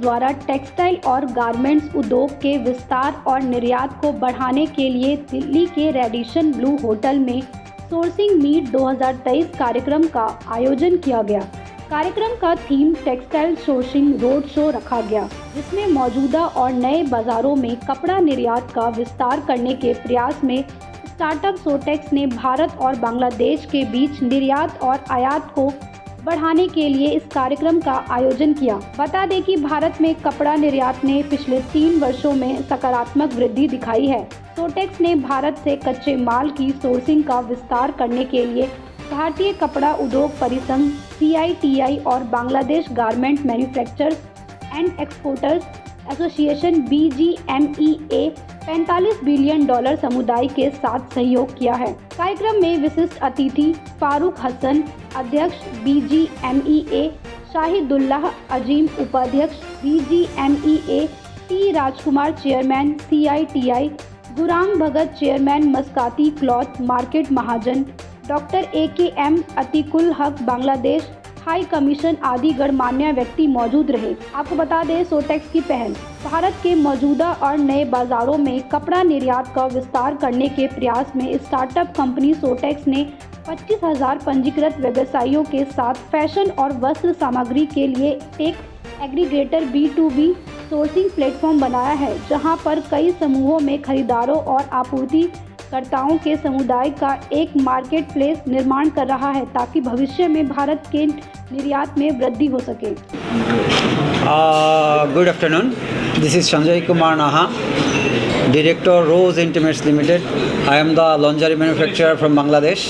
द्वारा टेक्सटाइल और गारमेंट्स उद्योग के विस्तार और निर्यात को बढ़ाने के लिए दिल्ली के रेडिसन ब्लू होटल में सोर्सिंग मीट 2023 कार्यक्रम का आयोजन किया गया। कार्यक्रम का theme textile sourcing road show रखा गया, जिसमें मौजूदा और नए बाजारों में कपड़ा निर्यात का विस्तार करने के प्रयास में स्टार्टअप सोटेक्स ने भारत और बांग्लादेश के बीच निर्यात और आयात को बढ़ाने के लिए इस कार्यक्रम का आयोजन किया। बता दें कि भारत में कपड़ा निर्यात ने पिछले 3 वर्षों में सकारात्मक वृद्धि दिखाई है। सोटेक्स ने भारत से कच्चे माल की सोर्सिंग का विस्तार करने के लिए भारतीय कपड़ा उद्योग परिसंघ CITI और Bangladesh garment manufacturers and exporters association BGMEA $45 billion समुदाय के साथ सहयोग किया है। कार्यक्रम में विशिष्ट अतिथि फारूक हसन, अध्यक्ष BGMEA, शाहिदुल्लाह अजीम, उपाध्यक्ष BGMEA, T राजकुमार, चेयरमैन CITI, गुरांग भगत, चेयरमैन मस्काती क्लॉथ मार्केट महाजन, डॉक्टर AKM अतीकुल हक, बांग्लादेश हाई कमीशन आदि गणमान्य व्यक्ति मौजूद रहे। आपको बता दें, सोटेक्स की पहल भारत के मौजूदा और नए बाजारों में कपड़ा निर्यात का विस्तार करने के प्रयास में स्टार्टअप कंपनी सोटेक्स ने 25,000 पंजीकृत व्यवसायियों के साथ फैशन और वस्त्र सामग्री के लिए एक एग्रीगेटर B2B सोर्सिंग प्लेटफॉर्म बनाया है, जहां पर कई समूहों में खरीदारों और आपूर्तिकर्ताओं के समुदाय का एक मार्केट प्लेस निर्माण कर रहा है, ताकि भविष्य में भारत के निर्यात में वृद्धि हो सके। Good afternoon. This is Sanjay Kumar Naha, Director Rose Intimates Limited. I am the lingerie manufacturer from Bangladesh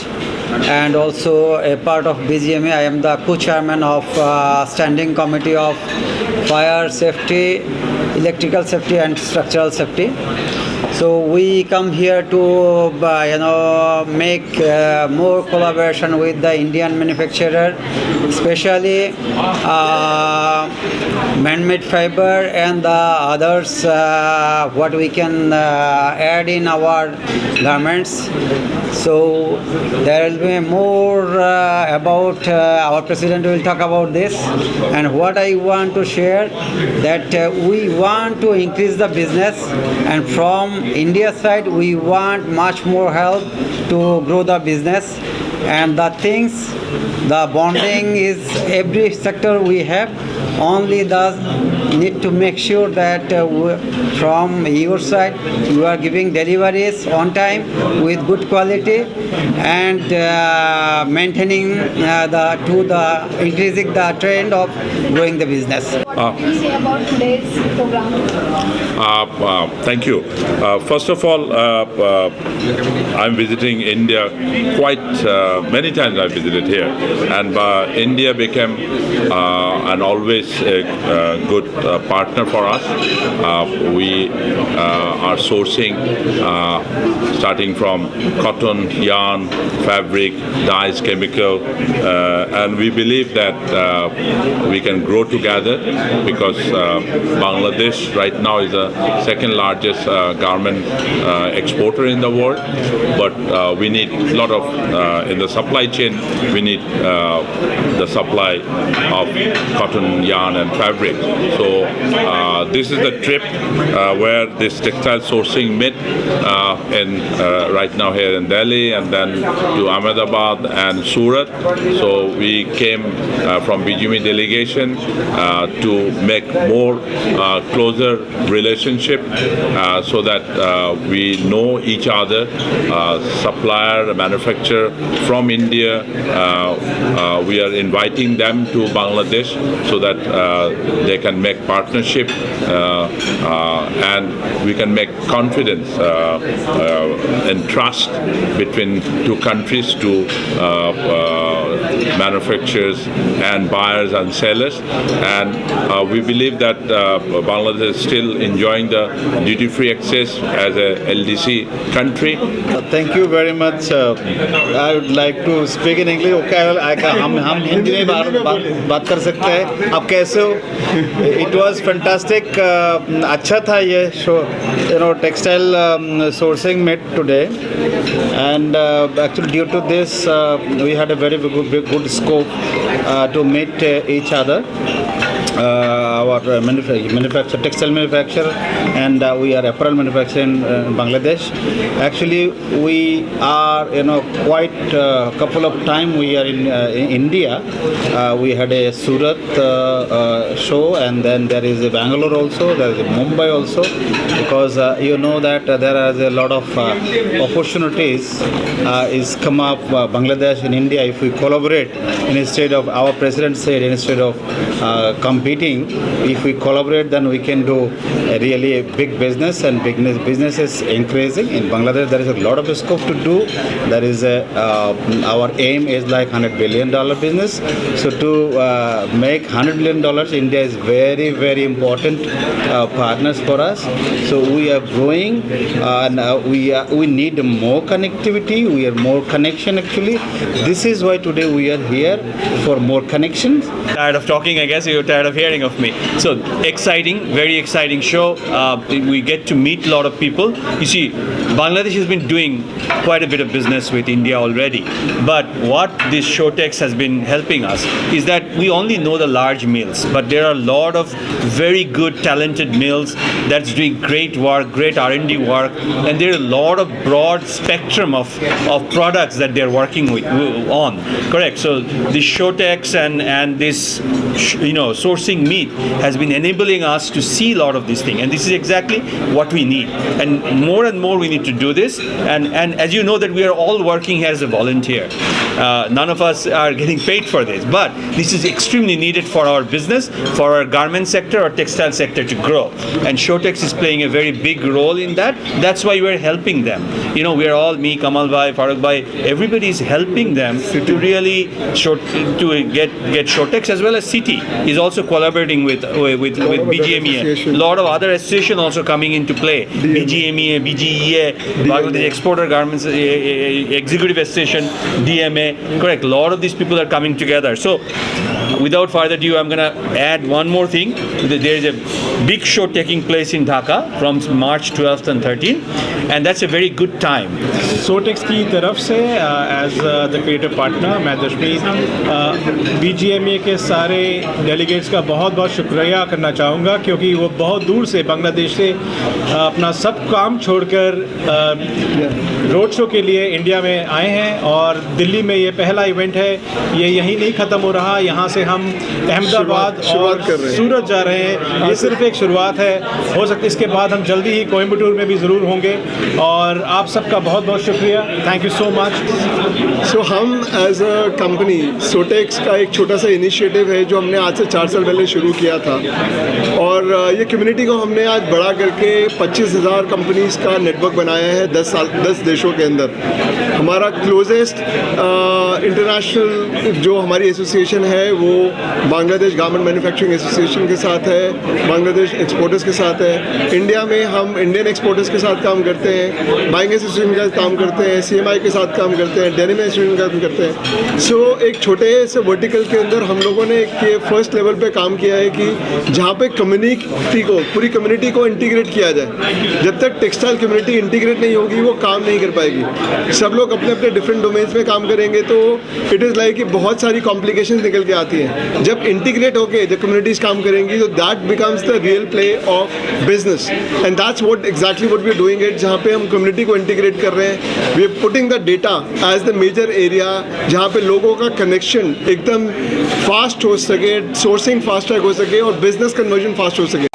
and also a part of BGMEA. I am the co-chairman of Standing Committee of Fire Safety, Electrical Safety and Structural Safety. So we come here to make more collaboration with the Indian manufacturer, especially man-made fiber and the others what we can add in our garments. So there will be more about our president will talk about this, and what I want to share that we want to increase the business, and from India side we want much more help to grow the business, and the things, the bonding is every sector we have, only the need to make sure that from your side you are giving deliveries on time with good quality and maintaining increasing the trend of growing the business. What can you say about today's program? Thank you. First of all, I'm visiting India quite many times. I visited here, and India became and always a good partner for us. We are sourcing starting from cotton, yarn, fabric, dyes, chemical, and we believe that we can grow together, because Bangladesh right now is the second largest garment exporter in the world, but we need a lot of in the supply chain we need the supply of cotton, yarn and fabric. So this is the trip where this Textile Sourcing Meet in right now here in Delhi, and then to Ahmedabad and Surat. So we came from BGMEA delegation to make more closer relationship so that we know each other, supplier, manufacturer from India. We are inviting them to Bangladesh so that they can make partnership and we can make confidence and trust between two countries to manufacturers and buyers and sellers. And we believe that Bangladesh is still enjoying the duty-free access as a LDC country. Thank you very much. I would like to speak in English. Okay, हम हिंदी में बात कर सकते हैं. आप कैसे हो? It was fantastic. अच्छा था ये show. Textile sourcing met today, and actually due to this we had a very good scope to meet each other. Our manufacture textile manufacturer, and we are apparel manufacturer in Bangladesh. Actually, we are quite a couple of time we are in India. We had a Surat show, and then there is a Bangalore also, there is a Mumbai also, because that there is a lot of opportunities is come up Bangladesh and India. If we collaborate, instead of our president said, instead of competing, if we collaborate, then we can do really a big business, and business is increasing in Bangladesh. There is a lot of scope to do. There is our aim is like $100 billion business. So to make $100 billion, India is very, very important partners for us. So we are growing, and we need more connectivity. We are more connection actually. This is why today we are here for more connections. Tired of talking, I guess you're tired of hearing of me. So exciting, very exciting show. We get to meet a lot of people. You see, Bangladesh has been doing quite a bit of business with India already. But what this Sowtex has been helping us is that we only know the large mills, but there are a lot of very good, talented mills that's doing great work, great R&D work, and there are a lot of broad spectrum of products that they're working on. Correct. So this Sowtex and this sourcing meet has been enabling us to see a lot of this thing, and this is exactly what we need. And more we need to do this. And as you know that we are all working here as a volunteer. None of us are getting paid for this, but this is extremely needed for our business, for our garment sector or textile sector to grow. And Sowtex is playing a very big role in that. That's why we're helping them. We are all, me, Kamal Bhai, Farooq Bhai, everybody is helping them to really get Sowtex, as well as CITI is also collaborating with BGMEA. A lot of other associations also coming into play. BGMEA, BGEA, Bangladesh Exporter Garments Executive Association, DMA. Correct. A lot of these people are coming together. So without further ado, I'm going to add one more thing. There is a big show taking place in Dhaka from March 12th and 13th, and that's a very good time. Sowtex की तरफ से as the creative partner मैं दशमीत BGMEA के सारे delegates का बहुत बहुत शुक्रिया करना चाहूँगा, क्योंकि वो बहुत दूर से बांग्लादेश से अपना सब काम छोड़कर रोड शो के लिए इंडिया में आए हैं, और दिल्ली में ये पहला इवेंट है. ये यहीं नहीं ख़त्म हो रहा, यहाँ से हम अहमदाबाद और सूरत जा रहे हैं. ये सिर्फ एक शुरुआत है. हो सकता है इसके बाद हम जल्दी ही कोयम्बटूर में भी ज़रूर होंगे, और आप सबका बहुत बहुत शुक्रिया. Thank you so much. So हम एज अ कंपनी Sowtex का एक छोटा सा इनिशिएटिव है जो हमने आज से 4 साल पहले शुरू किया था, और ये कम्युनिटी को हमने आज बड़ा करके 25,000 कंपनीज़ का नेटवर्क बनाया है 10 देशों के अंदर. हमारा क्लोजेस्ट इंटरनेशनल जो हमारी एसोसिएशन है वो बांग्लादेश गारमेंट मैन्युफैक्चरिंग एसोसिएशन के साथ है, बांग्लादेश एक्सपोर्टर्स के साथ है. इंडिया में हम इंडियन एक्सपोर्टर्स के साथ काम करते हैं, बाइंग एसोसिएशन के साथ काम करते हैं, CMI के साथ काम करते हैं, डेनिम एसोसिएशन के साथ काम करते हैं. सो एक छोटे से वर्टिकल के अंदर हम लोगों ने एक फर्स्ट लेवल पे काम किया है कि जहाँ पे कम्युनिटी को, पूरी कम्युनिटी को इंटीग्रेट किया जाए. जब तक टेक्सटाइल कम्युनिटी इंटीग्रेट नहीं होगी वो काम नहीं कर पाएगी. सब लोग अपने अपने डिफरेंट डोमेन्स में काम करेंगे तो इट इज़ लाइक कि बहुत सारी कॉम्प्लिकेशंस निकल के आती हैं. जब इंटीग्रेट होके जब कम्युनिटीज़ काम करेंगी तो that becomes the real play of business, and that's what exactly what we are doing it. जहाँ पे हम कम्युनिटी को इंटीग्रेट कर रहे हैं, we are putting the data as the major area जहाँ पे लोगों का कनेक्शन एकदम फास्ट हो सके, सोर्सिंग फास्ट ट्रैक हो सके और बिजनेस कन्वर्जन फास्ट हो सके.